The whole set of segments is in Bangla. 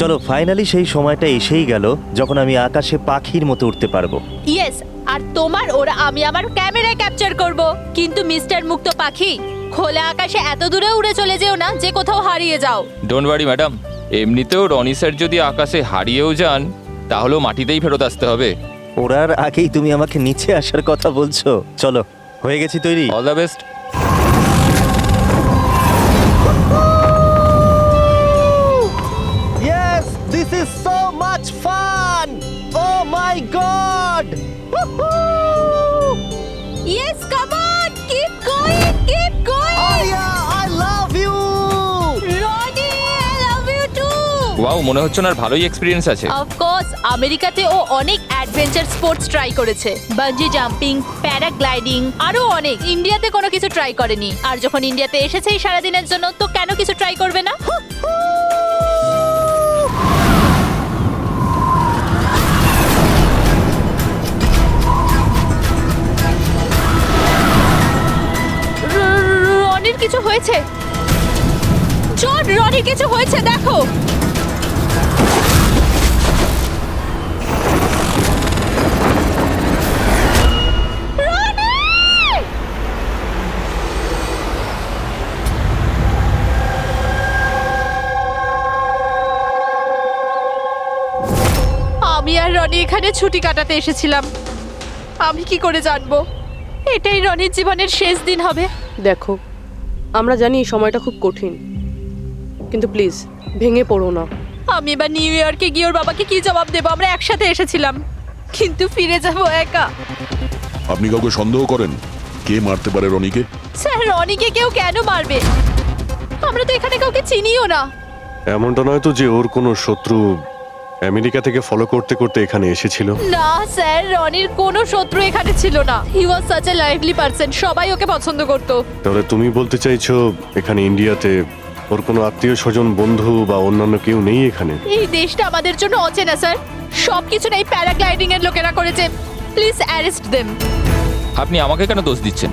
চলো ফাইনালি সেই সময়টা এসেই গেল যখন আমি আকাশে পাখির মতো উঠতে পারবো। ইয়েস, আর তোমার ওরা আমি আমার ক্যামেরায় ক্যাপচার করব। কিন্তু মিস্টার মুক্ত পাখি, খোলা আকাশে এত দূরে উড়ে চলে যেও না যে কোথাও হারিয়ে যাও। ডোন্ট ওয়ারি ম্যাডাম, এমনিতেও রনি স্যার যদি আকাশে হারিয়েও যান তাহলেও মাটিতেই ফেরত আসতে হবে। ওড়ার আগেই তুমি আমাকে নিচে আসার কথা বলছো। চলো, হয়ে গেছি তৈরি। All the best. Yes, this is so much fun! Oh my god! Yes, come on, keep going, keep going. Arya, I love you! Roni, I love you too. Wow, মনে হচ্ছে না ভালোই এক্সপিরিয়েন্স আছে। অফকোর্স, আমেরিকাতে ও অনেক অ্যাডভেঞ্চার স্পোর্টস ট্রাই করেছে, বাঞ্জি জাম্পিং, প্যারাগ্লাইডিং, আরো অনেক। ইন্ডিয়াতে কোনো কিছু ট্রাই করেনি, আর যখন ইন্ডিয়াতে এসেছেই সারাদিনের জন্য, তো কেন কিছু ট্রাই করবে না? রনির কিছু হয়েছে। জন, রনির কিছু হয়েছে, দেখো। আমি আর রনি এখানে ছুটি কাটাতে এসেছিলাম। আমি কি করে জানবো এটাই রনির জীবনের শেষ দিন হবে? দেখো, আমরা জানি এই সময়টা খুব কঠিন, কিন্তু প্লিজ ভেঙে পড়ো না। আমি এবার নিউ ইয়র্কে গিয়ে ওর বাবাকে কি জবাব দেবো? আমরা একসাথে এসেছিলাম, কিন্তু ফিরে যাব একা। আপনি কাউকে সন্দেহ করেন কে মারতে পারে রনিকে? স্যার, রনিকে কেউ কেন মারবে? আমরা তো এখানে কাউকে চিনিও না। এমনটা নয় তো যে ওর কোনো শত্রু আমেরিকা থেকে ফলো করতে করতে এখানে এসেছিল? না স্যার, রনির কোনো শত্রু এখানে ছিল না। He was such a lively person, সবাই ওকে পছন্দ করতো। তাহলে তুমি বলতে চাইছো এখানে ইন্ডিয়াতে ওর কোনো আত্মীয় স্বজন, বন্ধু বা অন্যান্য কেউ নেই এখানে? এই দেশটা আমাদের জন্য অচেনা স্যার, সবকিছু এই প্যারাগ্লাইডিং এর লোকেরা করেছে। Please arrest them. আপনি আমাকে কেন দোষ দিচ্ছেন?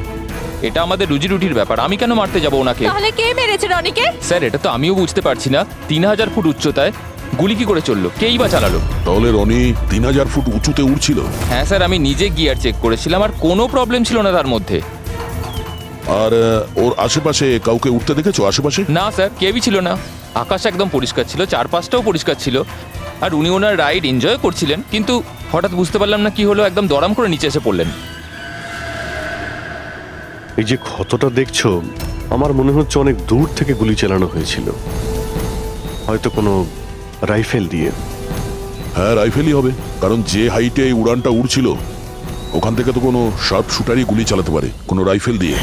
এটা আমাদের রুজি রুটির ব্যাপার, আমি কেন মারতে যাব ওনাকে? তাহলে কে মেরেছে রনিকে? স্যার, এটা তো আমিও বুঝতে পারছি না। 3000 ফুট উচ্চতায় গুলি কি করে চললো? কেই বা চালালো? তাহলে রনি 3000 ফুট উঁচুতে উঠছিল? হ্যাঁ স্যার, আমি নিজে গিয়ার চেক করেছিলাম, আর কোনো প্রবলেম ছিল না তার মধ্যে। আর ওর আশেপাশে কাউকে উঠতে দেখেছো? আশেপাশে না স্যার, কেউই ছিল না। আকাশ একদম পরিষ্কার ছিল, চারপাশটাও পরিষ্কার ছিল, আর উনি ওনার রাইড এনজয় করছিলেন। কিন্তু হঠাৎ বুঝতে পারলাম না কি হলো, একদম দড়াম করে নিচে এসে পড়লেন। এই যে ক্ষতটা দেখছো, আমার মনে হচ্ছে অনেক দূর থেকে গুলি চালানো হয়েছিল, হয়তো কোনো রাইফেল দিয়ে। হ্যাঁ, রাইফেলই হবে, কারণ যে হাইটে এই উড়ানটা উড়ছিল ওখান থেকে তো কোনো শার্প শুটারই গুলি চালাতে পারে, কোনো রাইফেল দিয়ে।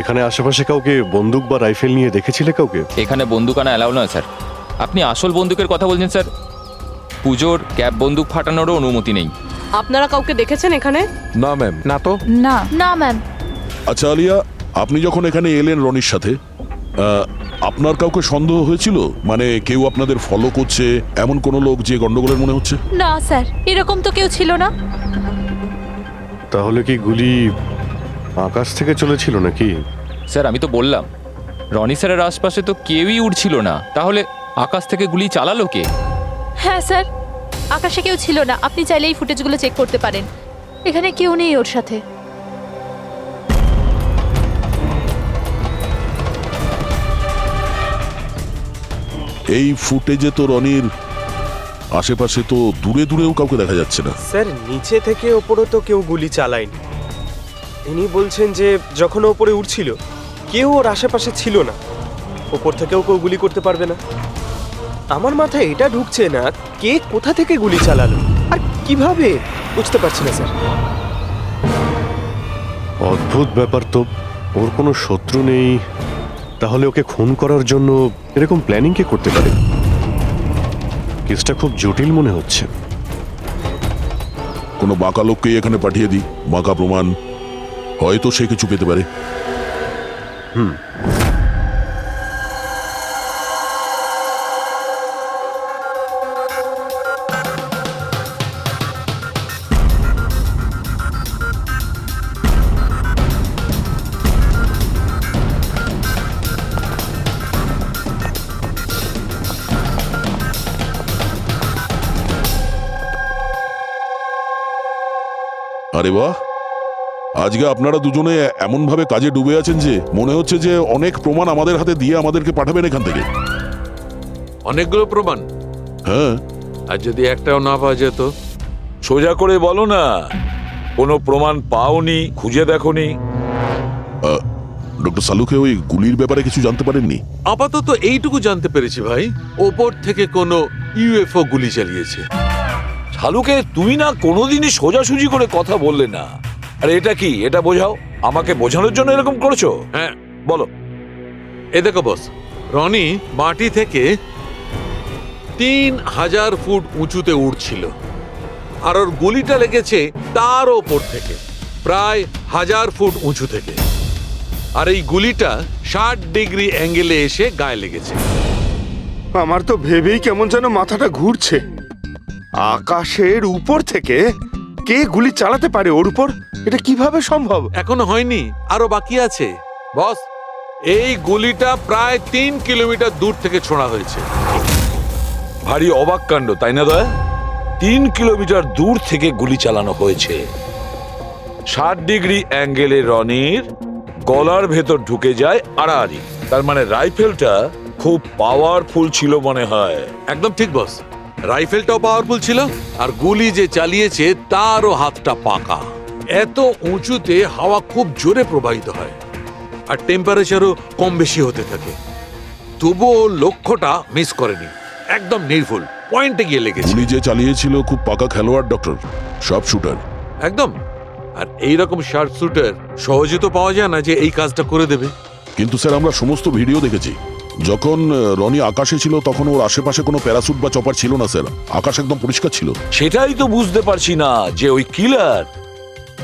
এখানে আশেপাশে কাউকে বন্দুক বা রাইফেল নিয়ে দেখেছিলে কাউকে? এখানে বন্দুক আনা অ্যালাউ নয় স্যার। আপনি আসল বন্দুকের কথা বলছেন স্যার? পুজোর ক্যাপ বন্দুক ফাটানোরও অনুমতি নেই। আপনারা কাউকে দেখেছেন এখানে? না ম্যাম, না তো। না না ম্যাম। আচ্ছা আলিয়া, আপনি যখন এখানে এলেন রনির সাথে, আপনার কাউকে সন্দেহ হয়েছিল? মানে কেউ আপনাদের ফলো করছে, এমন কোনো লোক যে গন্ডগোলের মনে হচ্ছে? না স্যার, এরকম তো কেউ ছিল না। তাহলে কি গুলি আকাশ থেকে চলেছিল নাকি? স্যার, আমি তো বললাম রনি স্যারের আশপাশে তো কেউই উড়ছিল না, তাহলে আকাশ থেকে গুলি চালালো কে? হ্যাঁ স্যার, আকাশে কেউ ছিল না। আপনি চাইলে এই ফুটেজগুলো চেক করতে পারেন, এখানে কেউ নেই ওর সাথে। এই ফুটেজে তো রনির আশেপাশে তো দূরে দূরেও কাউকে দেখা যাচ্ছে না। স্যার, নিচে থেকে ওপরে তো কেউ গুলি চালায়নি। ইনি বলছেন যে যখন ও ওপরে উঠছিল কেউ ওর আশেপাশে ছিল না, ওপর থেকেও কেউ গুলি করতে পারবে না। আমার মাথায় এটা ঢুকছে না কে কোথা থেকে গুলি চালালো আর কিভাবে, বুঝতে পারছি না স্যার। অদ্ভুত ব্যাপার তো, ওর কোনো শত্রু নেই, তাহলে ওকে খুন করার জন্য এরকম প্ল্যানিং কে করতে পারে? কেসটা খুব জটিল মনে হচ্ছে। কোনো বাঁকা লোককে এখানে পাঠিয়ে দিই, বাঁকা প্রমাণ, হয়তো সে কিছু পেতে পারে। আরে বাহ, আজকে আপনারা দুজনে এমন ভাবে কাজে ডুবে আছেন যে মনে হচ্ছে যে অনেক প্রমাণ আমাদের হাতে দিয়ে আমাদেরকে পাঠাবেন এখান থেকে। অনেকগুলো প্রমাণ, হ্যাঁ, আর যদি একটাও না পাওয়া যেত? সোজা করে বলো না, কোনো প্রমাণ পাওনি, খুঁজে দেখোনি? ডক্টর সালুকে ওই গুলির ব্যাপারে কিছু জানতে পারেননি? আপাতত এইটুকু জানতে পেরেছি ভাই, ওপর থেকে কোনো ইউএফও গুলি চালিয়েছে। শালুকে তুমি না কোনোদিনই সোজাসুজি করে কথা বললে না। আরে এটা কি, এটা বোঝাও, আমাকে বোঝানোর জন্য এরকম করছো? হ্যাঁ, বলো। এ দেখো বস, রনি মাটি থেকে 3000 ফুট উঁচুতে উঠছিল, আর ওর গুলিটা লেগেছে তার ওপর থেকে প্রায় 1000 ফুট উঁচু থেকে। আর এই গুলিটা 60 ডিগ্রি অ্যাঙ্গেলে এসে গায়ে লেগেছে। আমার তো ভেবেই কেমন যেন মাথাটা ঘুরছে। আকাশের উপর থেকে কে গুলি চালাতে পারে ওর উপর? এটা কিভাবে সম্ভব? এখনো হয়নি, আরো বাকি আছে বস। এই গুলিটা প্রায় 3 কিলোমিটার দূর থেকে ছোড়া হয়েছে। ভারী অবাক কাণ্ড, তাই না দয়া? 3 কিলোমিটার দূর থেকে গুলি চালানো হয়েছে। 60 ডিগ্রি অ্যাঙ্গেলে রনির গলার ভেতর ঢুকে যায় আড়াআড়ি। তার মানে রাইফেলটা খুব পাওয়ারফুল ছিল মনে হয়। একদম ঠিক বস, রাইফেলটাও পাওয়ারফুল ছিল, আর গুলি যে চালিয়েছে তারও হাতটা পাকা। এত উঁচুতে হাওয়া খুব জোরে প্রবাহিত হয়, আর টেম্পারেচারও কম বেশি হতে থাকে। তবুও লক্ষ্যটা মিস করেনি, একদম নির্ভুল পয়েন্টে গিয়ে লেগেছে। গুলি যে চালিয়েছিল খুব পাকা খেলোয়াড়, ডক্টর, সব শুটার। একদম। আর এইরকম শার্প শুটার সহজে তো পাওয়া যায় না যে এই কাজটা করে দেবে। কিন্তু স্যার, আমরা সমস্ত ভিডিও দেখেছি। যখন রনি আকাশে ছিল তখন ওর আশেপাশে কোনো প্যারাসুট বা চপার ছিল না স্যার। আকাশ একদম পরিষ্কার ছিল। সেটাই তো বুঝতে পারছি না যে ওই কিলার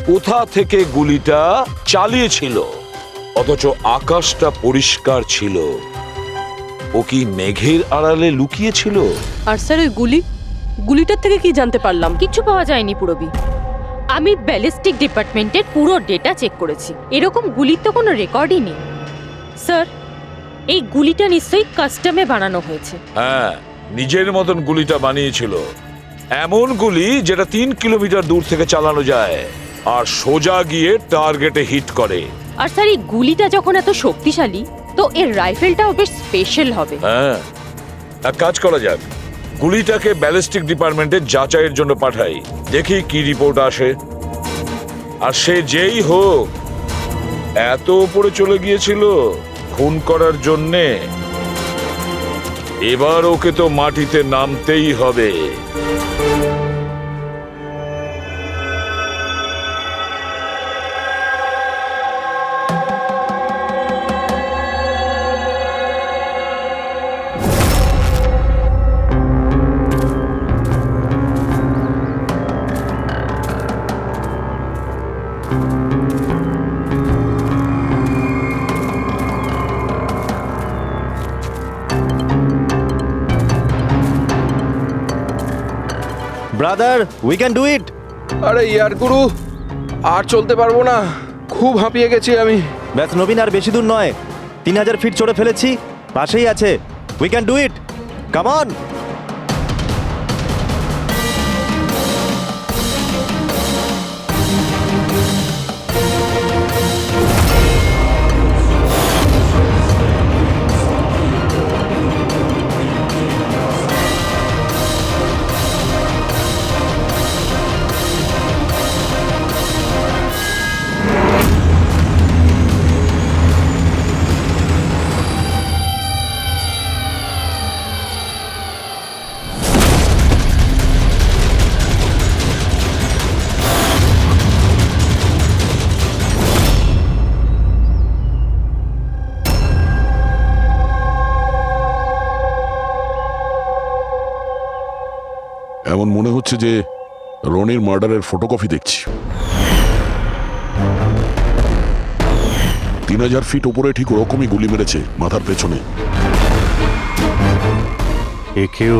কোথা থেকে গুলিটা চালিয়েছিল, অথচ আকাশটা পরিষ্কার ছিল। ও কি মেঘের আড়ালে লুকিয়েছিল? আর স্যার ওই গুলিটার থেকে কি জানতে পারলাম? কিচ্ছু পাওয়া যায়নি পুরবি। আমি ব্যালিস্টিক ডিপার্টমেন্টের পুরো ডেটা চেক করেছি, এরকম গুলির তো কোনো রেকর্ডই নেই। স্যার, এই গুলিটা নিশ্চয়ই কাস্টমে বানানো হয়েছে। হ্যাঁ, নিজের মতন গুলিটা বানিয়েছিল। এমন গুলি যেটা 3 কিলোমিটার দূর থেকে চালানো যায় আর সোজা গিয়ে টার্গেটে হিট করে। আর স্যার, এই গুলিটা যখন এত শক্তিশালী, তো এর রাইফেলটাও বেশ স্পেশাল হবে। হ্যাঁ, এক কাজ করা যাক, গুলিটাকে ব্যালিস্টিক ডিপার্টমেন্টে যাচাইয়ের জন্য পাঠাই, দেখি কি রিপোর্ট আসে। আর সে যেই হোক, এত উপরে চলে গিয়েছিল খুন করার জন্যে, এবার ওকে তো মাটিতে নামতেই হবে। ব্রাদার, উই ক্যান ডু ইট। আরে ইয়ার গুরু, আর চলতে পারবো না, খুব হাঁপিয়ে গেছি আমি। ব্যাস নবীন, আর বেশি দূর নয়, 3000 ফিট চড়ে ফেলেছি, পাশেই আছে। We can do it, come on. এমন মনে হচ্ছে যে রনির মার্ডারের ফটোকপি দেখছি। 3000 ফিট উপরে ঠিক ওরকমই গুলি মেরেছে, মাথার পেছনে। একেও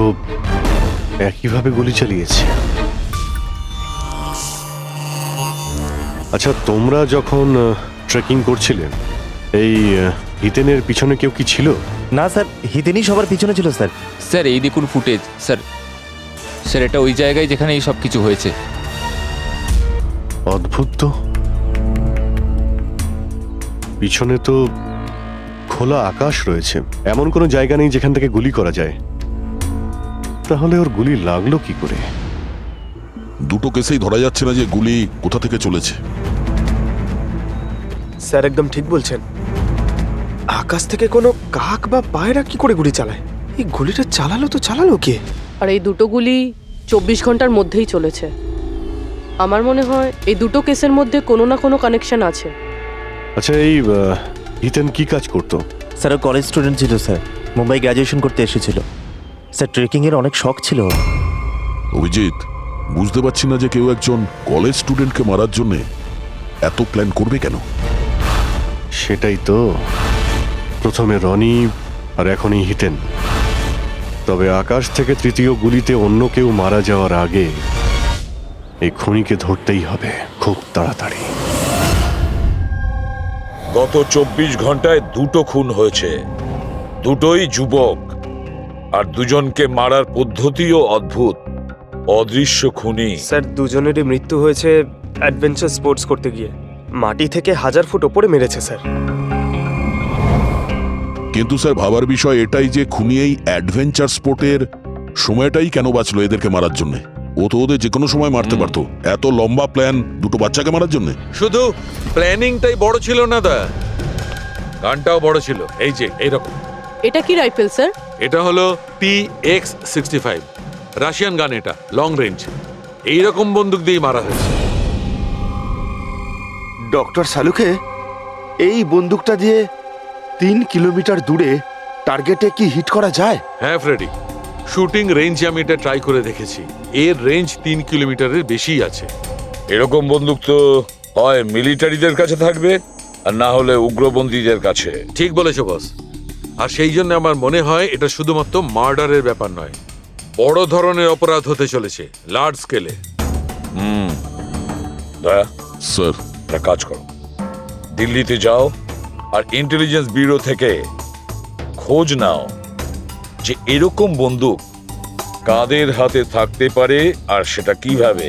একইভাবে গুলি চালিয়েছে। আচ্ছা, তোমরা যখন ট্রেকিং করছিলে, এই হিতেনের পিছনে কেউ কি ছিল? না স্যার, হিতেনই সবার পিছনে ছিল স্যার। স্যার, এই দেখুন ফুটেজ। স্যার, এটা ওই জায়গায় যেখানে এই সব কিছু হয়েছে। অদ্ভুত তো, পিছনে তো খোলা আকাশ রয়েছে, এমন কোনো জায়গা নেই যেখান থেকে গুলি করা যায়। তাহলে ওর গুলি লাগলো কি করে? দুটো কেসেই ধরা যাচ্ছে না যে গুলি কোথা থেকে চলেছে। স্যার একদম ঠিক বলছেন। আকাশ থেকে কোনো কাক বা পায়রা কি করে গুলি চালায়? এই গুলিটা চালালো কে? আর এই দুটো গুলি 24 ঘন্টার মধ্যেই চলেছে। আমার মনে হয় এই দুটো কেসের মধ্যে কোনো না কোনো কানেকশন আছে। আচ্ছা, এই হিতেন কি কাজ করতো? স্যার কলেজ স্টুডেন্ট ছিল স্যার, মুম্বাই গ্র্যাজুয়েশন করতে এসেছিল স্যার। ট্রেকিংয়ের অনেক শখ ছিল ওর। অভিজিৎ, বুঝতে পারছি না যে কেউ একজন কলেজ স্টুডেন্টকে মারার জন্য এত প্ল্যান করবে কেন। সেটাই তো, প্রথমে রনি আর এখনই হিতেন। তবে আকাশ থেকে তৃতীয় গুলিতে অন্য কেউ মারা যাওয়ার আগে এই খুনিকে ধরতেই হবে খুব তাড়াতাড়ি। গত 24 ঘন্টায় দুটো খুন হয়েছে, দুটোই যুবক, আর দুজনকে মারার পদ্ধতিও অদ্ভুত। অদৃশ্য খুনি। স্যার দুজনেরই মৃত্যু হয়েছে অ্যাডভেঞ্চার স্পোর্টস করতে গিয়ে। মাটি থেকে 1000 ফুট ওপরে মেরেছে স্যার। কিন্তু স্যার ভাবার বিষয় এটাই যে খুনি এই অ্যাডভেঞ্চার স্পোর্টের সময়টাই কেন বাঁচলো এদেরকে মারার জন্য? ও তো ওদের যে কোনো সময় মারতে পারতো। এত লম্বা প্ল্যান দুটো বাচ্চাকে মারার জন্য? শুধু প্ল্যানিংটাই বড় ছিল না দা, গানটাও বড় ছিল। এই যে এইরকম। এটা কি রাইফেল স্যার? এটা হলো PX-65 রাশিয়ান গান। এটা লং রেঞ্জ। এইরকম বন্দুক দিয়ে মারা হয়েছে। ডক্টর সালুকে, এই বন্দুকটা দিয়ে 3 কিলোমিটার দূরে টার্গেটে কি হিট করা যায়? হ্যাঁ ফ্রেডি, শুটিং রেঞ্জে আমি এটা ট্রাই করে দেখেছি। এর রেঞ্জ 3 কিলোমিটারের বেশিই আছে। এরকম বন্দুক তো হয় মিলিটারিদের কাছে থাকবে, আর না হলে উগ্রপন্থীদের কাছে। ঠিক বলেছো বস। আর সেই জন্য আমার মনে হয় এটা শুধুমাত্র মার্ডারের ব্যাপার নয়, বড় ধরনের অপরাধ হতে চলেছে, লার্জ স্কেলে। দয়া, স্যার, একটা কাজ করো, দিল্লিতে যাও আর ইন্টেলিজেন্স ব্যুরো থেকে খোঁজ নাও যে এরকম বন্দুক কাদের হাতে থাকতে পারে আর সেটা কিভাবে।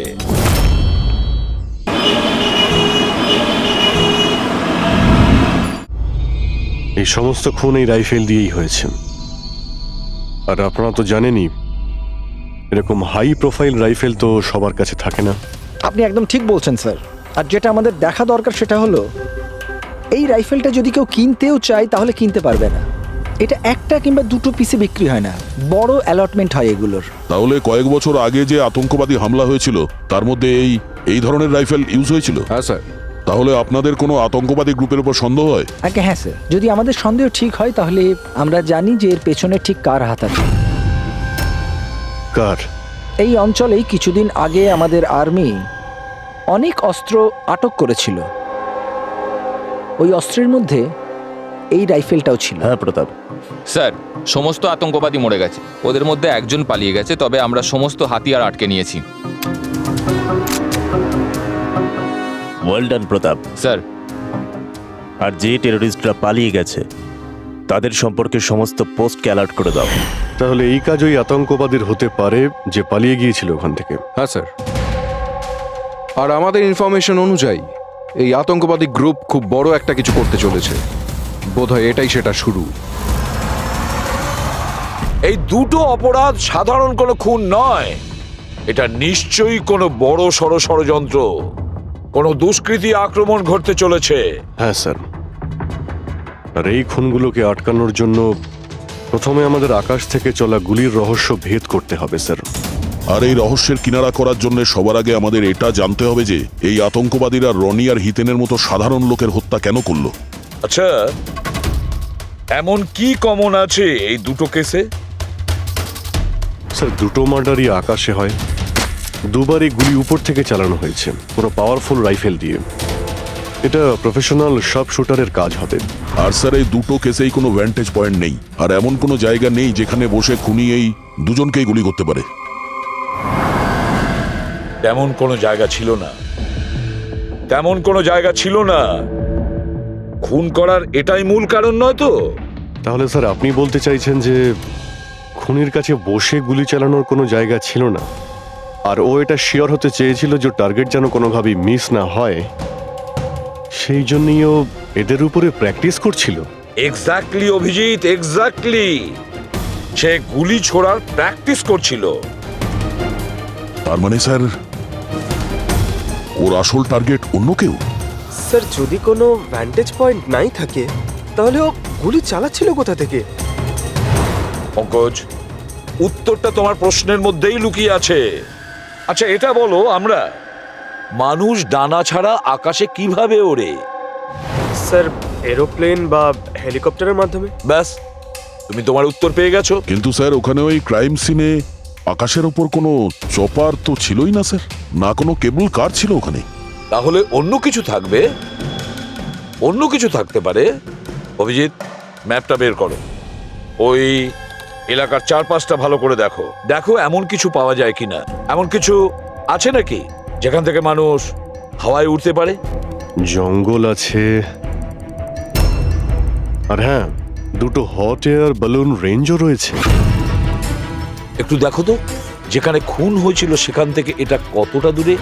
এই সমস্ত খুন এই রাইফেল দিয়েই হয়েছে। আর আপনারা তো জানেনই, এরকম হাই প্রোফাইল রাইফেল তো সবার কাছে থাকে না। আপনি একদম ঠিক বলছেন স্যার। আর যেটা আমাদের দেখা দরকার সেটা হলো এই রাইফেলটা যদি কেউ কিনতেও চায় তাহলে কিনতে পারবে না। এটা একটা কিংবা দুটো পিসে বিক্রি হয় না, বড় অ্যালটমেন্ট হয় এগুলোর। তাহলে কয়েক বছর আগে যে আতঙ্কবাদী হামলা হয়েছিল তার মধ্যে এই ধরনের রাইফেল ইউজ হয়েছিল? হ্যাঁ স্যার। তাহলে আপনাদের কোনো আতঙ্কবাদী গ্রুপের উপর সন্দেহ হয়? আগে হ্যাঁ স্যার, যদি আমাদের সন্দেহ ঠিক হয় তাহলে আমরা জানি যে এর পেছনে ঠিক কার হাত আছে। কার? এই অঞ্চলেই কিছুদিন আগে আমাদের আর্মি অনেক অস্ত্র আটক করেছিল। ওই অস্ত্রের মধ্যে এই রাইফেলটাও ছিল। হ্যাঁ প্রতাপ স্যার, সমস্ত আতঙ্কবাদী মরে গেছে, ওদের মধ্যে একজন পালিয়ে গেছে, তবে আমরা সমস্ত হাতিয়ার আটকে নিয়েছি। ওয়েল ডান প্রতাপ স্যার। আর যে টেররিস্টরা পালিয়ে গেছে তাদের সম্পর্কে সমস্ত পোস্টকে অ্যালার্ট করে দাও। তাহলে এই কাজ ওই আতঙ্কবাদীর হতে পারে যে পালিয়ে গিয়েছিল ওখান থেকে। হ্যাঁ স্যার। আর আমাদের ইনফরমেশন অনুযায়ী এই আতঙ্কবাদী গ্রুপ খুব বড় একটা কিছু করতে চলেছে। বোধহয় এটাই সেটা শুরু। এই দুটো অপরাধ সাধারণ কোনো খুন নয়, এটা নিশ্চয়ই কোনো বড় সড় ষড়যন্ত্র, কোনো দুষ্কৃতী আক্রমণ ঘটতে চলেছে। হ্যাঁ স্যার। আর এই খুনগুলোকে আটকানোর জন্য প্রথমে আমাদের আকাশ থেকে চলা গুলির রহস্য ভেদ করতে হবে স্যার। আর এই রহস্যের কিনারা করার জন্য সবার আগে আমাদের এটা জানতে হবে যে এই আতঙ্কবাদীরা রনি আর হিতেনের মতো সাধারণ লোকের হত্যা কেন করলো। আচ্ছা, এমন কি কমন আছে এই দুটো কেসে? স্যার, দুটো মার্ডারই আকাশে হয়। দুবারই গুলি উপর থেকে চালানো হয়েছে, পুরো পাওয়ারফুল রাইফেল দিয়ে। এটা প্রফেশনাল শার্প শুটারের কাজ হবে। আর স্যার, এই দুটো কেসেই কোনো ভ্যান্টেজ পয়েন্ট নেই, আর এমন কোনো জায়গা নেই যেখানে বসে খুনি এই দুজনকেই গুলি করতে পারে। তেমন কোনো জায়গা ছিল না, তেমন কোনো জায়গা ছিল না। খুন করার এটাই মূল কারণ নয় তো? তাহলে স্যার আপনি বলতে চাইছেন যে খুনির কাছে বসে গুলি চালানোর কোনো জায়গা ছিল না, আর ও এটা শিওর হতে চেয়েছিল যে টার্গেট যেন কোনোভাবেই মিস না হয়, সেই জন্যই ও এদের উপরে প্র্যাকটিস করছিল। Exactly Abhijit, exactly. সে গুলি ছোড়ার প্র্যাকটিস করছিল। তার মানে স্যার ওর আসল টার্গেট অন্য কেউ। স্যার যদি কোনো ভ্যান্টেজ পয়েন্ট নাই থাকে তাহলে ও গুলি চালাচ্ছিল কোথা থেকে? পঙ্কজ, উত্তরটা তোমার প্রশ্নের মধ্যেই লুকিয়ে আছে। আচ্ছা এটা বলো, আমরা মানুষ ডানা ছাড়া আকাশে কিভাবে ওড়ে? স্যার এরোপ্লেন বা হেলিকপ্টারের মাধ্যমে। ব্যাস, তুমি তোমার উত্তর পেয়ে গেছো। কিন্তু স্যার ওখানে ওই ক্রাইম সিনে আকাশের ওপর কোনো চপার তো ছিলই না স্যার, না কোনো কেবল কার ছিল ওখানে। তাহলে অন্য কিছু থাকবে, অন্য কিছু থাকতে পারে। অভিজিৎ, ম্যাপটা বের করো, ওই এলাকার চারপাশটা ভালো করে দেখো, দেখো এমন কিছু পাওয়া যায় কিনা। এমন কিছু আছে নাকি যেখান থেকে মানুষ হাওয়ায় উঠতে পারে? জঙ্গল আছে, আর হ্যাঁ, দুটো হট এয়ার বালুন রেঞ্জও রয়েছে। একটু দেখো তো, যেখানে খুন হয়েছিল সেখান থেকে এটা কতটা দূরে?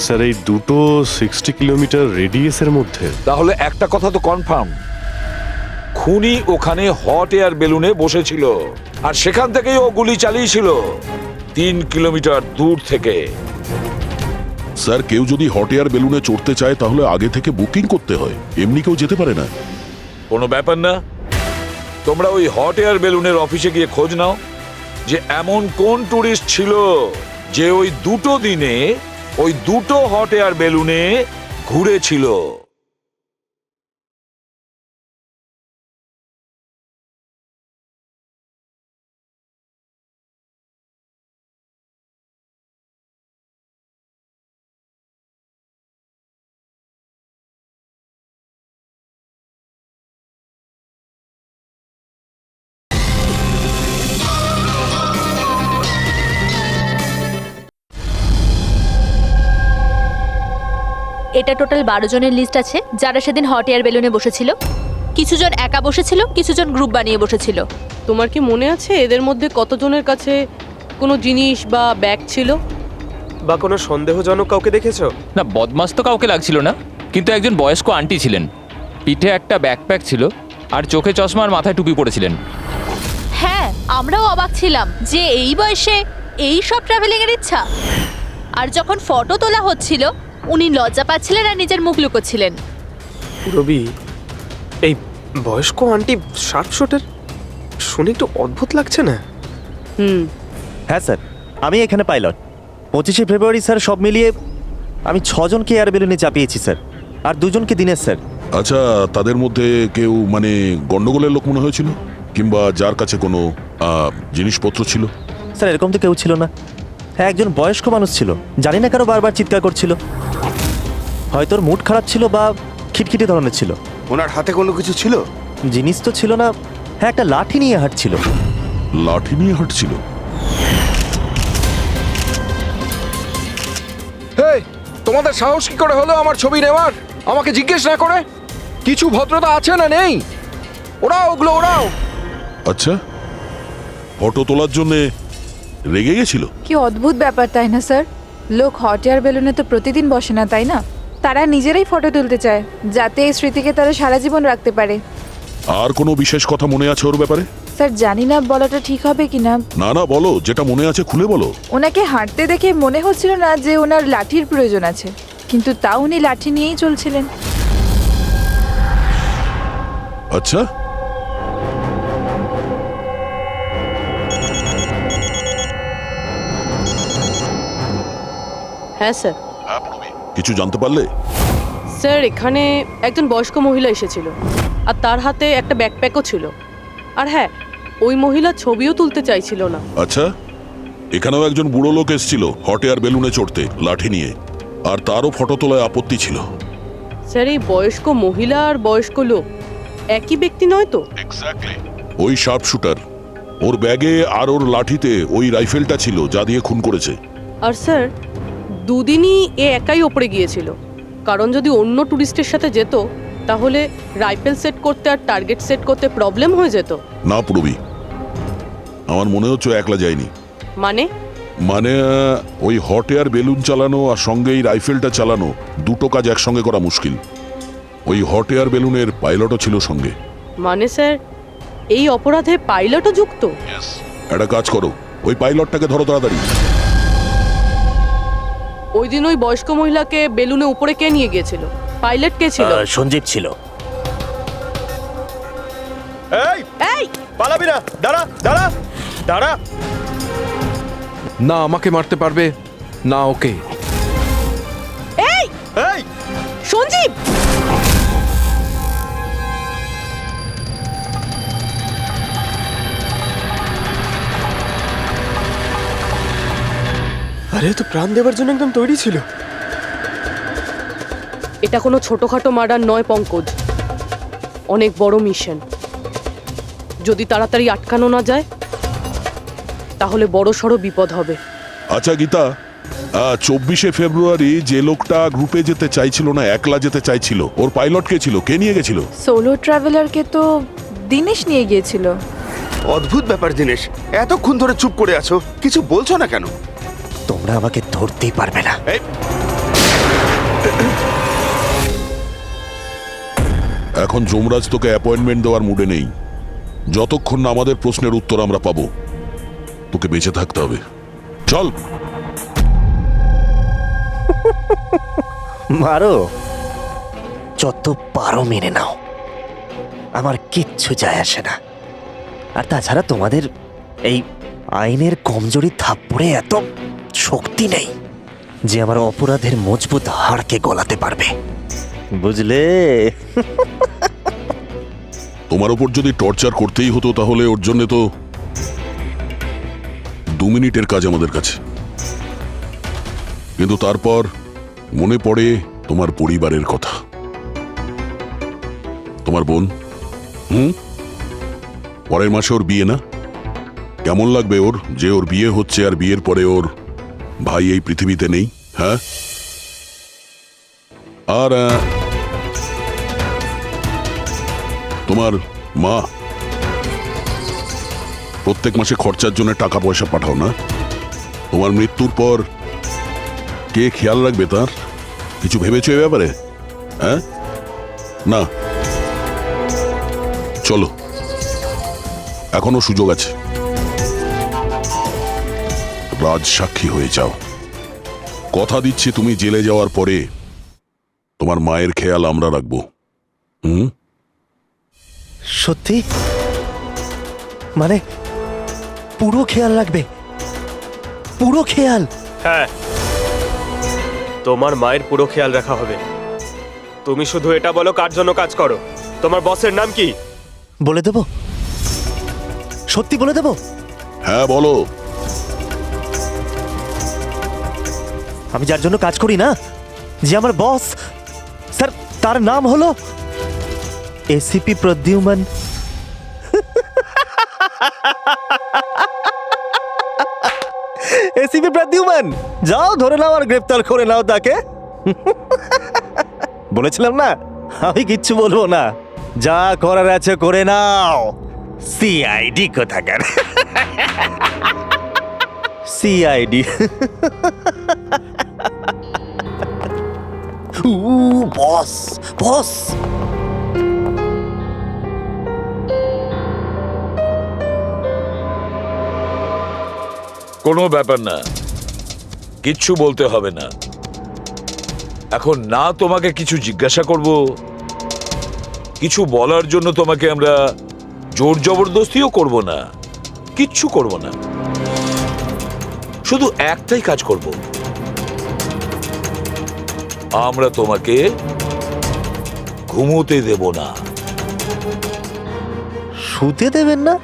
স্যার এই দুটো 60 কিলোমিটার রেডিয়াসের মধ্যে। তাহলে একটা কথা তো কনফার্ম, খুনি ওখানে হট এয়ার বেলুনে বসেছিল আর সেখান থেকেই ও গুলি চালিয়েছিল 3 কিলোমিটার দূর থেকে। স্যার কেউ যদি হট এয়ার বেলুনে চড়তে চায় তাহলে আগে থেকে বুকিং করতে হয়, এমনি কেউ যেতে পারে না। কোনো ব্যাপার না, তোমরা ওই হট এয়ার বেলুনের অফিসে গিয়ে খোঁজ নাও যে এমন কোন টুরিস্ট ছিল যে ওই দুটো দিনে ওই দুটো হট এয়ার বেলুনে ঘুরেছিল। এটা টোটাল 12 জনের লিস্ট আছে যারা সেদিন হট এয়ার বেলুনে বসেছিল। কিছুজন একা বসেছিল, কিছুজন গ্রুপ বানিয়ে বসেছিল। তোমার কি মনে আছে এদের মধ্যে কতজনের কাছে কোনো জিনিস বা ব্যাগ ছিল? বা কোনো সন্দেহজনক কাউকে দেখেছো? না, বদমাস তো কাউকে লাগছিল না, কিন্তু একজন বয়স্ক আন্টি ছিলেন, পিঠে একটা ব্যাকপ্যাক ছিল আর চোখে চশমা আর মাথায় টুপি পরেছিলেন। হ্যাঁ, আমরাও অবাক ছিলাম যে এই বয়সে এই সব ট্রাভেলিং এর ইচ্ছা। আর যখন ফটো তোলা হচ্ছিল উনি লজ্জা পাচ্ছিলেন আর নিজের মুখ লুকোচ্ছিলেন। রবি, এই বয়স্ক আন্টি শার্প শুটার শুনে একটু অদ্ভুত লাগছে না? হ্যাঁ স্যার, আমি এখানে পাইলট। 25শে ফেব্রুয়ারি স্যার সব মিলিয়ে আমি 6 জনকে এয়ার বেলুনে চাপিয়েছি স্যার, আর 2 জনকে দিনের স্যার। আচ্ছা তাদের মধ্যে কেউ মানে গন্ডগোলের লোক মনে হয়েছিল, কিংবা যার কাছে কোনো জিনিসপত্র ছিল? স্যার এরকম তো কেউ ছিল না। হ্যাঁ, একজন বয়স্ক মানুষ ছিল, জানি না কারো বারবার চিৎকার করছিল, হয়তো ওর মুড খারাপ ছিল বা খিটখিটে ধরনের ছিল। ওনার হাতে কোনো কিছু ছিল? জিনিস তো ছিল না, হ্যাঁ একটা লাঠি নিয়ে হাঁটছিল। লাঠি নিয়ে হাঁটছিল? হেই, তোমাদের সাহস কি করে হলো আমার ছবি নেওয়ার, আমাকে জিজ্ঞেস না করে? কিছু ভদ্রতা আছে না নেই? ওরাও ওগুলো ওরাও। আচ্ছা, ফটো তোলার জন্য রেগে গেছিল? কি অদ্ভুত ব্যাপার তাই না স্যার? লোক হট এয়ার বেলুনে তো প্রতিদিন বসে না, তাই না? তারা নিজেরাই ফটো তুলতে চায় যাতে এই স্মৃতিকে তারা সারা জীবন রাখতে পারে। আর কোনো বিশেষ কথা মনে আছে ওর ব্যাপারে? স্যার জানি না বলাটা ঠিক হবে কিনা। না না বলো, যেটা মনে আছে খুলে বলো। ওনাকে হাঁটতে দেখে মনে হচ্ছিল না যে ওনার লাঠির প্রয়োজন আছে, কিন্তু তাও উনি লাঠি নিয়েই চলছিলেন। আচ্ছা, হ্যাঁ স্যার। কিছু জানতে পারলে? স্যার এখানে একজন বয়স্ক মহিলা এসেছিল আর তার হাতে একটা ব্যাকপ্যাকও ছিল। আর হ্যাঁ, ওই মহিলা ছবিও তুলতে চাইছিল না। আচ্ছা, এখানেও একজন বুড়ো লোক এসেছিল হট এয়ার বেলুনে চড়তে লাঠি নিয়ে, আর তারও ফটো তোলায় আপত্তি ছিল। স্যার এই বয়স্ক মহিলা আর বয়স্ক লোক একই ব্যক্তি নয় তো? ওই শার্প শুটার, ওর ব্যাগে আর ওর লাঠিতে ওই রাইফেলটা ছিল যা দিয়ে খুন করেছে। আর স্যার দুদিনই এ একাই ওপরে গিয়েছিল, কারণ যদি অন্য টুরিস্টের সাথে যেত তাহলে রাইফেল সেট করতে আর টার্গেট সেট করতে প্রবলেম হয়ে যেত। না পুরবি, আমার মনে হচ্ছে একলা যায়নি। মানে? মানে ওই হট এয়ার বেলুন চালানো আর সঙ্গে এই রাইফেলটা চালানো দুটো কাজ একসঙ্গে করা মুশকিল। ওই হট এয়ার বেলুনের পাইলটও ছিল সঙ্গে। মানে স্যার এই অপরাধে পাইলটও যুক্ত? একটা কাজ করো, ওই পাইলটটাকে ধরো তাড়াতাড়ি। ওই দিন ওই বয়স্ক মহিলাকে বেলুনে উপরে কে নিয়ে গিয়েছিল? পাইলট কে ছিল? সঞ্জীব ছিল। এই পালাবি না, দাঁড়া দাঁড়া দাঁড়া। না আমাকে মারতে পারবে না ওকে। এই এই সঞ্জীব! আরে তো প্রাণ দেওয়ার জন্য একদম তৈরি ছিল। এটা কোনো ছোটখাটো মার্ডার নয় পঙ্কজ, অনেক বড় মিশন। যদি তাড়াতাড়ি আটকানো না যায় তাহলে বড় সড় বিপদ হবে। আচ্ছা গীতা, 24শে ফেব্রুয়ারি যে লোকটা গ্রুপে যেতে চাইছিল না, একলা যেতে চাইছিল, ওর পাইলট কে ছিল? কে নিয়ে গেছিল? সোলো ট্রাভেলারকে তো দিনেশ নিয়ে গিয়েছিল। অদ্ভুত ব্যাপার দিনেশ, এতক্ষণ ধরে চুপ করে আছো, কিছু বলছো না কেন? তোমরা আমাকে ধরতেই পারবে না। এখন যমরাজ তোকে অ্যাপয়েন্টমেন্ট দেওয়ার মুডে নেই। যতক্ষণ না আমাদের প্রশ্নের উত্তর আমরা পাবো, তোকে বেঁচে থাকতে হবে। চল। মারো, যত পারো মেনে নাও, আমার কিচ্ছু যায় আসে না। আর তাছাড়া তোমাদের এই আইনের কমজোরি থাপ্পড়ে এত শক্তি নেই যে আমার অপরাধের মজবুত হাড়কে গলাতে পারবে, বুঝলে? তোমার ওপর যদি টর্চার করতেই হতো তাহলে ওর জন্য তো 2 মিনিটের কাজ আমাদের কাছে। কিন্তু তারপর মনে পড়ে তোমার পরিবারের কথা, তোমার বোন। পরের মাসে ওর বিয়ে না? কেমন লাগবে ওর যে ওর বিয়ে হচ্ছে আর বিয়ের পরে ওর ভাই এই পৃথিবীতে নেই? হ্যাঁ, আর তোমার মা প্রত্যেক মাসে খরচার জন্য টাকা পয়সা পাঠাও না? তোমার মৃত্যুর পর কে খেয়াল রাখবে তার? কিছু ভেবেছো এ ব্যাপারে? হ্যাঁ, না। চলো, এখনো সুযোগ আছে, রাজ সাক্ষী হয়ে যাও। কথা দিচ্ছি তুমি জেলে যাওয়ার পরে তোমার মায়ের খেয়াল আমরা রাখবো। সত্যি? মানে পুরো খেয়াল রাখবে? পুরো খেয়াল? হ্যাঁ, তোমার মায়ের পুরো খেয়াল রাখা হবে। তুমি শুধু এটা বলো কার জন্য কাজ করো, তোমার বসের নাম কি? বলে দেবো? সত্যি বলে দেবো? হ্যাঁ বলো। আমি যার জন্য কাজ করি না, যে আমার বস স্যার, তার নাম হলো এসিপি প্রদ্যুম্ন। এসিপি প্রদ্যুম্ন, যাও ধরে নাও আর গ্রেফতার করে নাও তাকে। বলেছিলাম না আমি কিচ্ছু বলবো না, যা করার আছে করে নাও। সিআইডি কোথাকার। সিআইডি। বস বস। কোনো ব্যাপার না, কিচ্ছু বলতে হবে না। এখন না তোমাকে কিছু জিজ্ঞাসা করব, কিছু বলার জন্য তোমাকে আমরা জোর জবরদস্তিও করব না, কিচ্ছু করব না। শুধু একটাই কাজ করব, আমরা তোমাকে ঘুমোতে দেব না। শুতে দেবেন না?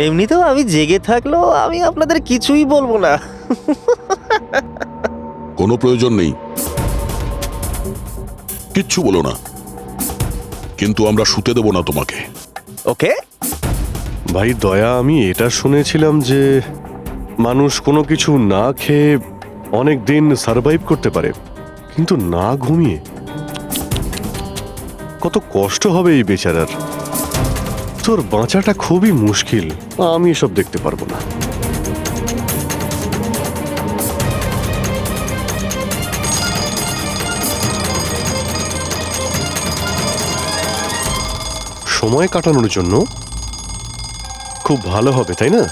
এমনিতেও আমি জেগে থাকলেও আমি আপনাদের কিছুই বলবো না। কোনো প্রয়োজন নেই, কিচ্ছু বলো না, কিন্তু আমরা শুতে দেব না তোমাকে। ওকে ভাই দয়া, আমি এটা শুনেছিলাম যে মানুষ কোনো কিছু না খেয়ে অনেক দিন সার্ভাইভ করতে পারে, কিন্তু না ঘুমিয়ে। কত কষ্ট হবে এই বেচারার। তোর বাঁচাটা খুবই মুশকিল, আমি এসব দেখতে পারবো না। সময় কাটানোর জন্য খুব ভালো হবে, তাই না?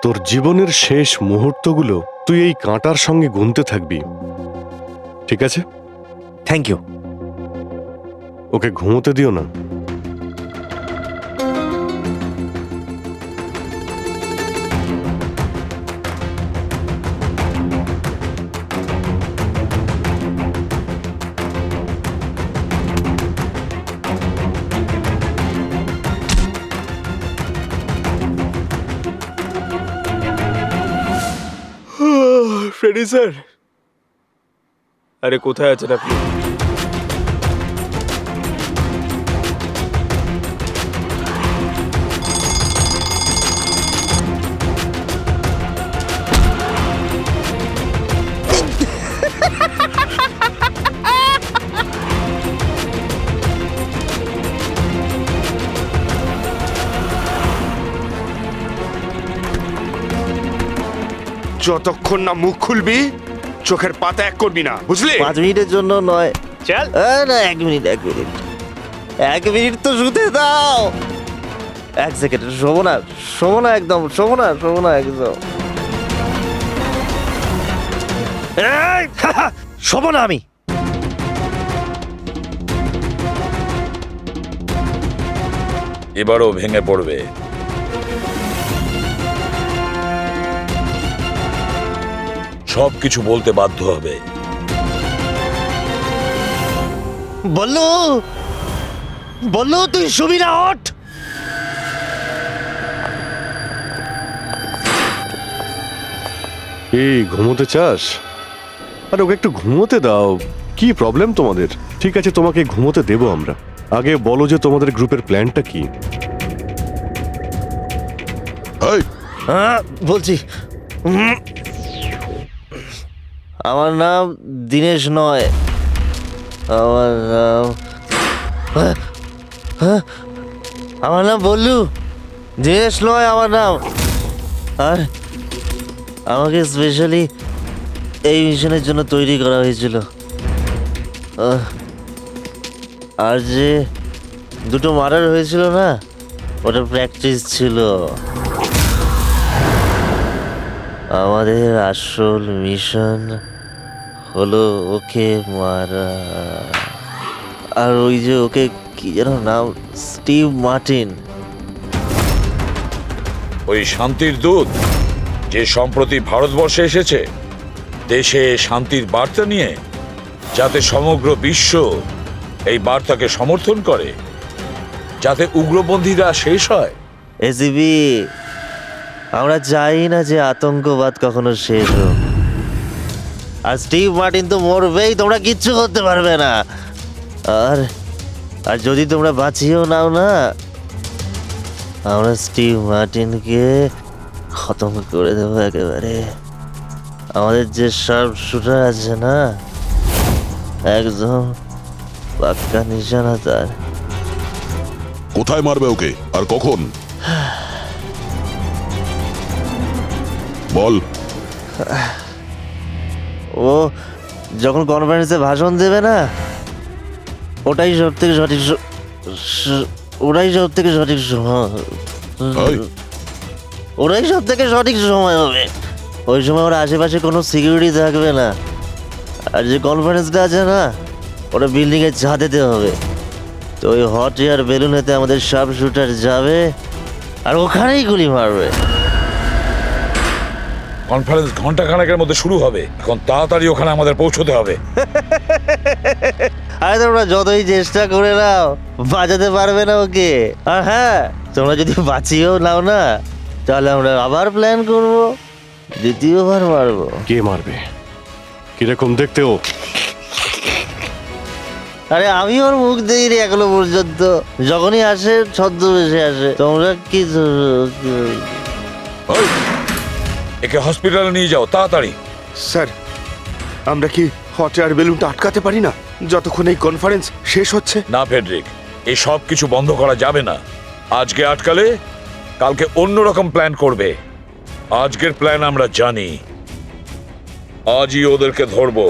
তোর জীবনের শেষ মুহূর্তগুলো তুই এই কাঁটার সঙ্গে গুনতে থাকবি, ঠিক আছে? Thank you. ওকে ঘুমোতে দিও না। ফ্রেডি স্যার, আরে কোথায় আছেন আপনি? যতক্ষণ না মুখ খুলবি চোখের পাতা এক করবি না, বুঝলি? 5 মিনিটের জন্য নয়। চল। না, 1 মিনিট 1 মিনিট তো শুতে দাও। 1 সেকেন্ড। শোবো না একদম, শোবো না একদম। শোবো না আমি। এবারও ভেঙে পড়বে। সবকিছু বলতে বাধ্য হবে। বললো তুই শুবি না, ওঠ। এই ঘুমোতে চাস? আর ওকে একটু ঘুমোতে দাও। কি প্রবলেম তোমাদের? ঠিক আছে, তোমাকে ঘুমোতে দেবো আমরা। আগে বলো যে তোমাদের গ্রুপের প্ল্যানটা কি? এই, বলছি, আমার নাম দীনেশ নয়, আমার নাম বল্লু। দীনেশ নয় আমার নাম। আর আমাকে স্পেশালি এই মিশনের জন্য তৈরি করা হয়েছিল। আর যে 2টো মার্ডার হয়েছিল না, ওটা প্র্যাকটিস ছিল। আমাদের আসল মিশন হলো ওকে মারা। আর ওই যে ওকে কি যেন নাম, স্টিভ মার্টিন। ওই শান্তির দূত যে সম্প্রতি ভারতবর্ষে এসেছে দেশে শান্তির বার্তা নিয়ে, যাতে সমগ্র বিশ্ব এই বার্তাকে সমর্থন করে, যাতে উগ্রপন্থীরা শেষ হয়। এসিবি, আমরা চাই না যে আতঙ্কবাদ কখনো শেষ হোক। আর স্টিভ মার্টিন তো মরবেই, তোমরা কিচ্ছু করতে পারবে না। আর আর যদি তোমরা বাঁচিয়েও নাও না, আমরা স্টিভ মার্টিনকে খতম করে দেবো একেবারে। আমাদের যে শার্প শুটার আছে না, একদম পাক্কা নিশানা তার। কোথায় মারবে ওকে আর কখন? বল। ও যখন কনফারেন্সে ভাষণ দেবে না, ওটাই সব থেকে সঠিক সময় হবে। ওই সময় ওর আশেপাশে কোনো সিকিউরিটি থাকবে না। আর যে কনফারেন্সটা আছে না, ওটা বিল্ডিংয়ের ছাদেতে হবে। তো ওই হট এয়ার বেলুনেতে আমাদের শার্প শুটার যাবে আর ওখানেই গুলি মারবে। কনফারেন্স ঘন্টাখানেকের মধ্যে শুরু হবে, এখন তাড়াতাড়ি ওখানে আমাদের পৌঁছতে হবে। আরে তোমরা যতই চেষ্টা করে নাও, বাঁচাতে পারবে না ওকে। আর হ্যাঁ, তোমরা যদি বাঁচিয়েও নাও না, তাহলে আমরা আবার প্ল্যান করব, দ্বিতীয়বার মারবো। কে মারবে? কিরকম দেখতে ও? আরে আমি ওর মুখ দেখিনি এখনো পর্যন্ত। যখনই আসে ছদ্মবেশে আসে। তোমরা কি ওই, একে হসপিটালে নিয়ে যাও তাড়াতাড়ি। স্যার, আমরা কি হট এয়ার বেলুনটা আটকাতে পারি না যতক্ষণ এই কনফারেন্স শেষ হচ্ছে? না ফেডরিক, এই সব কিছু বন্ধ করা যাবে না। আজকে আটকালে কালকে অন্যরকম প্ল্যান করবে। আজকের প্ল্যান আমরা জানি, আজই ওদেরকে ধরবো।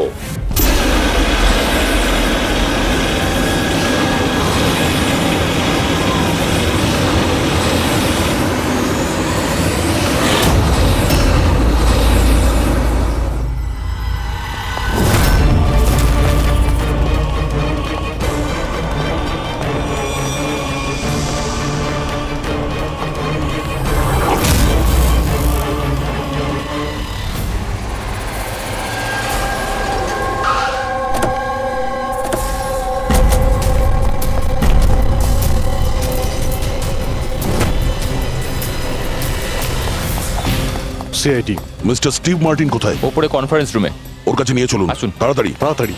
সিআইডি। মিস্টার স্টিভ মার্টিন কোথায়? ওপরে কনফারেন্স রুমে। ওর কাছে নিয়ে চলুন, আসুন। তাড়াতাড়ি। তাড়াতাড়ি।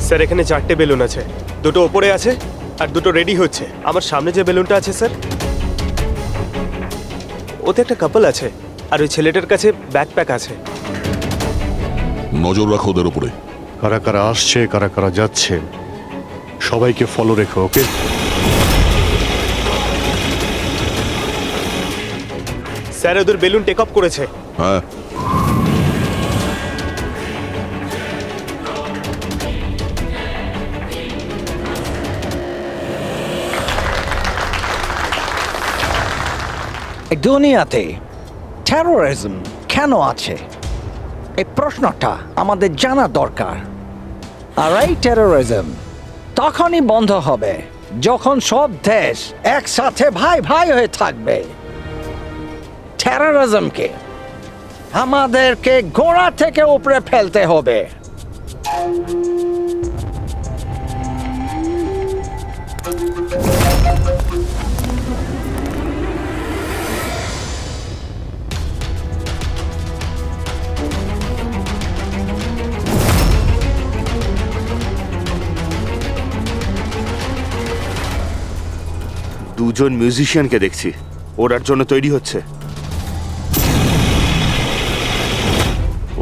স্যার এখানে 4টে বেলুন আছে, দুটো ওপরে আছে আর দুটো রেডি হচ্ছে। আমার সামনে যে বেলুনটা আছে স্যার, ওতে একটা কাপল আছে, আর ওই ছেলেটার কাছে ব্যাকপ্যাক আছে। নজর রাখো ওদের উপরে। কারা কারা আসছে, কারা কারা যাচ্ছে, সবাইকে ফলো রেখো, ওকে? স্যার ওদের বেলুন টেক অফ করেছে। হ্যাঁ, এই দুনিয়াতে টেরোরিজম কেন আছে, এই প্রশ্নটা আমাদের জানা দরকার। আর এই টেরোরিজম তখনই বন্ধ হবে যখন সব দেশ একসাথে ভাই ভাই হয়ে থাকবে। টেরোরিজমকে আমাদেরকে গোড়া থেকে উপরে ফেলতে হবে। দুজন মিউজিশিয়ানকে দেখছি, ওরার জন্য তৈরি হচ্ছে।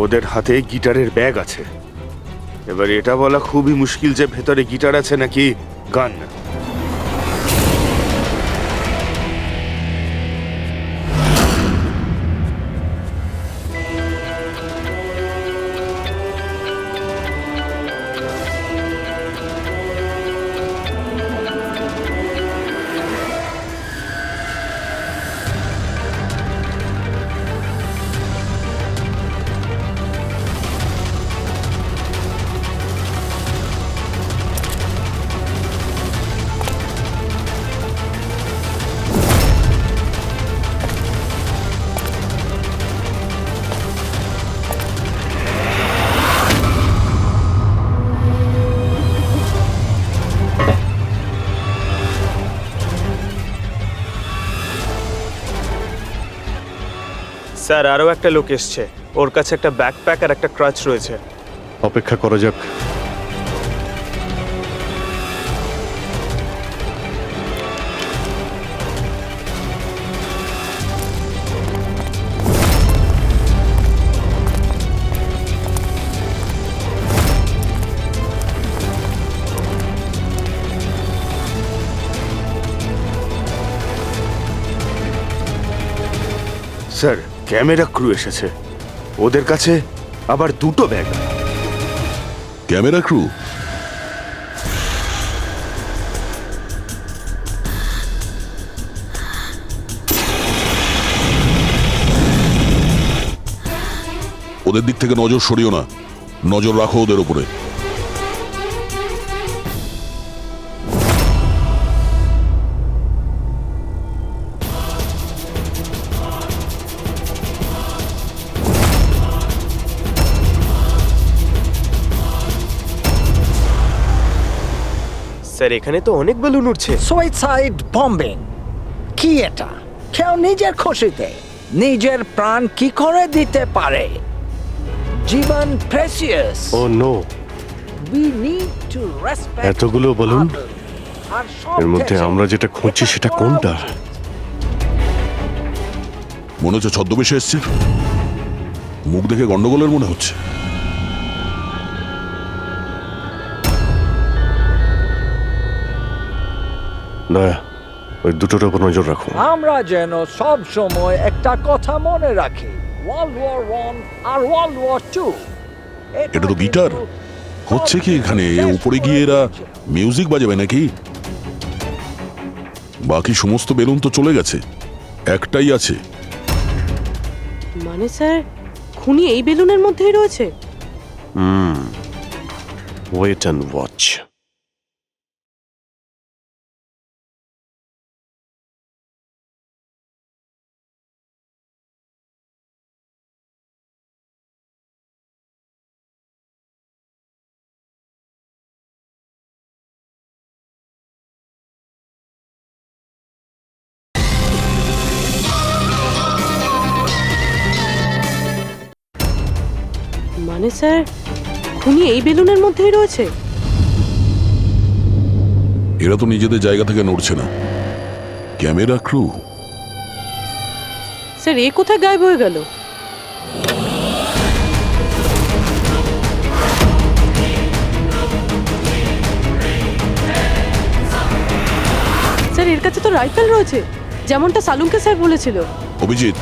ওদের হাতে গিটারের ব্যাগ আছে। এবার এটা বলা খুবই মুশকিল যে ভেতরে গিটার আছে নাকি গান। স্যার আরও একটা লোক এসছে, ওর কাছে একটা ব্যাকপ্যাক আর একটা ক্রাচ রয়েছে। অপেক্ষা করা যাক। স্যার ক্যামেরা ক্রু এসেছে, ওদের কাছে আবার দুটো ব্যাগ। Camera crew? ওদের দিক থেকে নজর সরিও না, নজর রাখো ওদের উপরে। স্যার এখানে তো অনেক বেলুন উঠছে। সুইসাইড বম্বিং কি এটা? কেউ নিজের খুশিতে নিজের প্রাণ কি করে দিতে পারে? জীবন precious. Oh no, we need to respect এতগুলো বলুন, এর মধ্যে আমরা যেটা খুঁজছি সেটা কোনটা? মনে হচ্ছে ছদ্মবেশে এসছে, মুখ দেখে গন্ডগোলের মনে হচ্ছে। দয়া, ওই দুটোর উপর নজর রাখো। আমরা যেন সব সময় একটা কথা মনে রাখি, ওয়ার্ল্ড ওয়ার 1 আর ওয়ার্ল্ড ওয়ার 2। এটা তো গিটার। হচ্ছে কি এখানে? উপরে গিয়ে এরা মিউজিক বাজাবে নাকি? বাকি সমস্ত বেলুন তো চলে গেছে, একটাই আছে। মানে স্যার খুনি এই বেলুনের মধ্যেই রয়েছে? Wait and watch. মানে স্যার, খুনি এই বেলুনের মধ্যেই রয়েছে? এরা তো নিজেদের জায়গা থেকে নড়ছে না। Camera crew. স্যার, এ কোথায় গায়েব হয়ে গেল? স্যার, এর কাছে তো রাইফেল রয়েছে, যেমনটা সালুঙ্কে স্যার বলেছিল। Abhijit,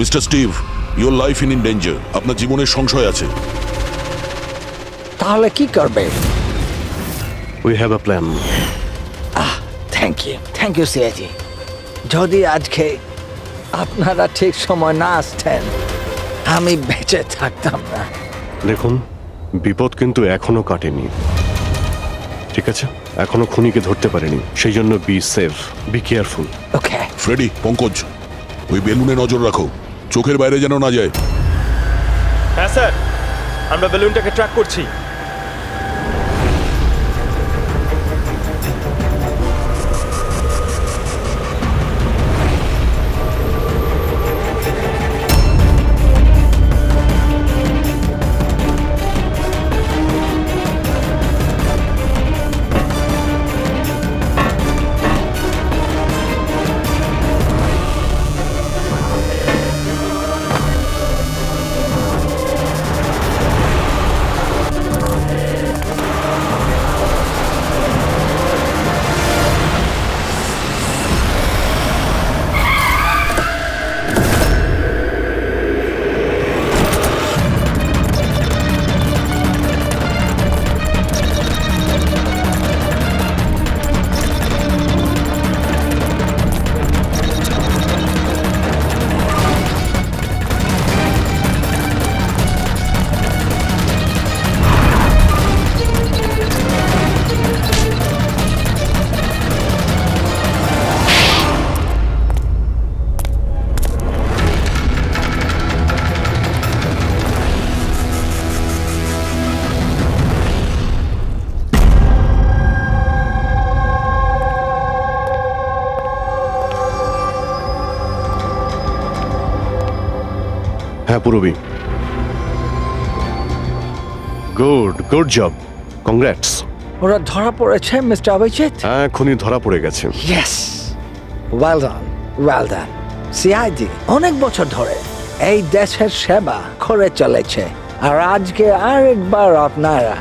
mister Steve, your life in danger. আপনার জীবনের সংশয় আছে। তাহলে কি করবে? We have a plan. Thank you CIG. যদি আজকে আপনারা ঠিক সময় না আসতেন, আমি বেঁচে থাকতাম না। দেখুন, বিপদ কিন্তু এখনো কাটেনি, ঠিক আছে? এখনো খুনিকে ধরতে পারেনি, সেই জন্য be safe, be careful. Okay. Freddie, Pankaj, ওই বেলুনে নজর রাখো, চোখের বাইরে যেন না যায়। হ্যাঁ স্যার, আমরা বেলুনটাকে ট্র্যাক করছি। হ্যাঁ পুরবি, গুড জব, কংগ্রাটস। ওরা ধরা পড়েছে মিস্টার অভিজিৎ? হ্যাঁ, খুনি ধরা পড়ে গেছে। Yes, well done. সিআইডি অনেক বছর ধরে এই দেশের সেবা করে চলেছে, আর আজকে আরেকবার আপনারা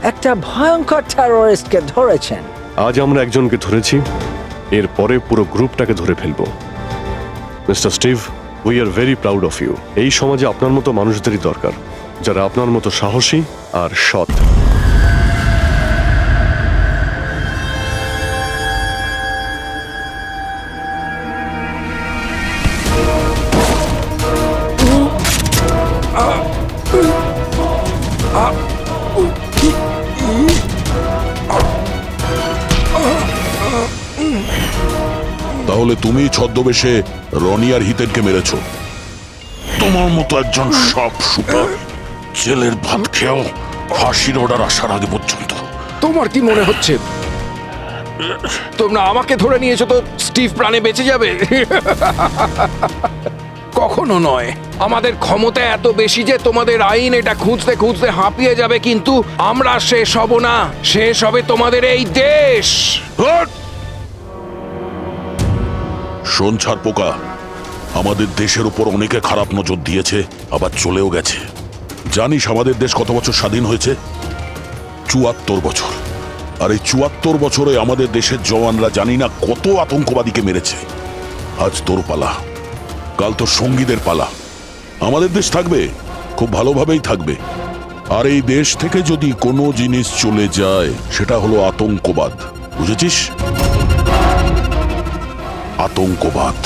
একটা ভয়ঙ্কর টেররিস্টকে ধরেছেন। আজ আমরা একজনকে ধরেছি, এরপরে পুরো গ্রুপটাকে ধরে ফেলবো। Mister Steve, we are very proud of you. এই সমাজে আপনার মতো মানুষদেরই দরকার, যারা আপনার মতো সাহসী আর সৎ। তাহলে তুমি ছদ্মবেশে রনি আর হিতেনকে মেরেছ? তোমার মতো একজন সব সুপার জেলের ভাত খেয়েও ফাঁসির অর্ডার আসার আগে পর্যন্ত। তোমার কি মনে হচ্ছে তোমরা আমাকে ধরে নিয়েছো তো স্টিভ প্রাণে বেঁচে যাবে? কখনো নয়। আমাদের ক্ষমতা এত বেশি যে তোমাদের আইন এটা খুঁজতে খুঁজতে হাঁপিয়ে যাবে, কিন্তু আমরা শেষ হব না। শেষ হবে তোমাদের এই দেশ। শোন ছাড় পোকা, আমাদের দেশের উপর অনেকে খারাপ নজর দিয়েছে, আবার চলেও গেছে। জানিস আমাদের দেশ কত বছর স্বাধীন হয়েছে? ৭৪ বছর। আর এই ৭৪ বছরে আমাদের দেশের জওয়ানরা জানি না কত আতঙ্কবাদীকে মেরেছে। আজ তোর পালা, কাল তোর সঙ্গীদের পালা। আমাদের দেশ থাকবে, খুব ভালোভাবেই থাকবে। আর এই দেশ থেকে যদি কোনো জিনিস চলে যায় সেটা হলো আতঙ্কবাদ, বুঝেছিস? আতঙ্কবাদ।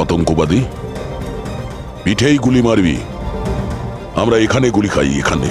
আতঙ্কবাদী পিঠেই গুলি মারবি, আমরা এখানে গুলি খাই, এখানে।